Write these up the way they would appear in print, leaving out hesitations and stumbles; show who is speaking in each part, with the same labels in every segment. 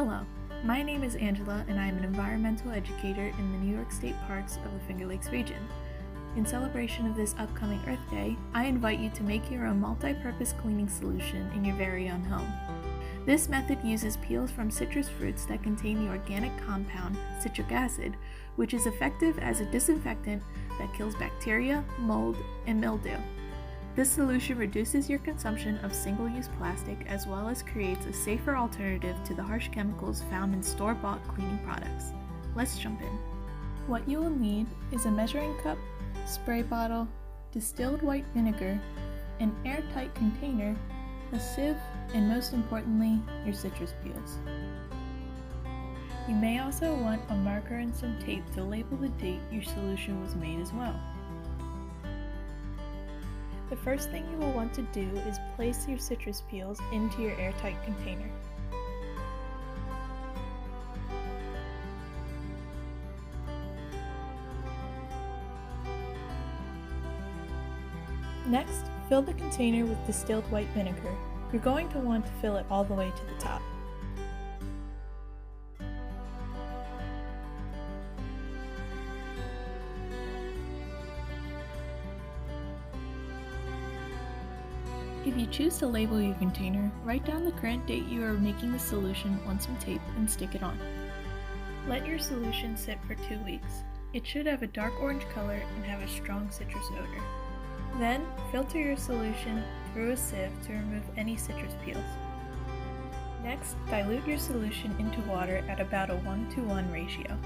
Speaker 1: Hello, my name is Angela and I am an environmental educator in the New York State parks of the Finger Lakes region. In celebration of this upcoming Earth Day, I invite you to make your own multi-purpose cleaning solution in your very own home. This method uses peels from citrus fruits that contain the organic compound citric acid, which is effective as a disinfectant that kills bacteria, mold, and mildew. This solution reduces your consumption of single-use plastic as well as creates a safer alternative to the harsh chemicals found in store-bought cleaning products. Let's jump in. What you will need is a measuring cup, spray bottle, distilled white vinegar, an airtight container, a sieve, and most importantly, your citrus peels. You may also want a marker and some tape to label the date your solution was made as well. The first thing you will want to do is place your citrus peels into your airtight container. Next, fill the container with distilled white vinegar. You're going to want to fill it all the way to the top. If you choose to label your container, write down the current date you are making the solution on some tape and stick it on. Let your solution sit for 2 weeks. It should have a dark orange color and have a strong citrus odor. Then, filter your solution through a sieve to remove any citrus peels. Next, dilute your solution into water at about a 1:1 ratio.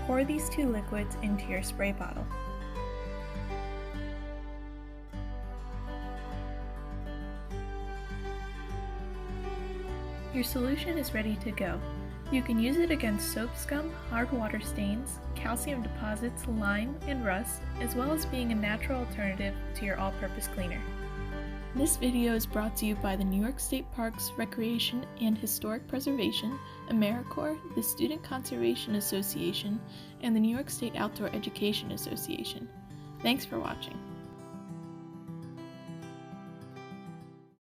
Speaker 1: Pour these two liquids into your spray bottle. Your solution is ready to go. You can use it against soap scum, hard water stains, calcium deposits, lime, and rust, as well as being a natural alternative to your all-purpose cleaner. This video is brought to you by the New York State Parks, Recreation, and Historic Preservation, AmeriCorps, the Student Conservation Association, and the New York State Outdoor Education Association. Thanks for watching.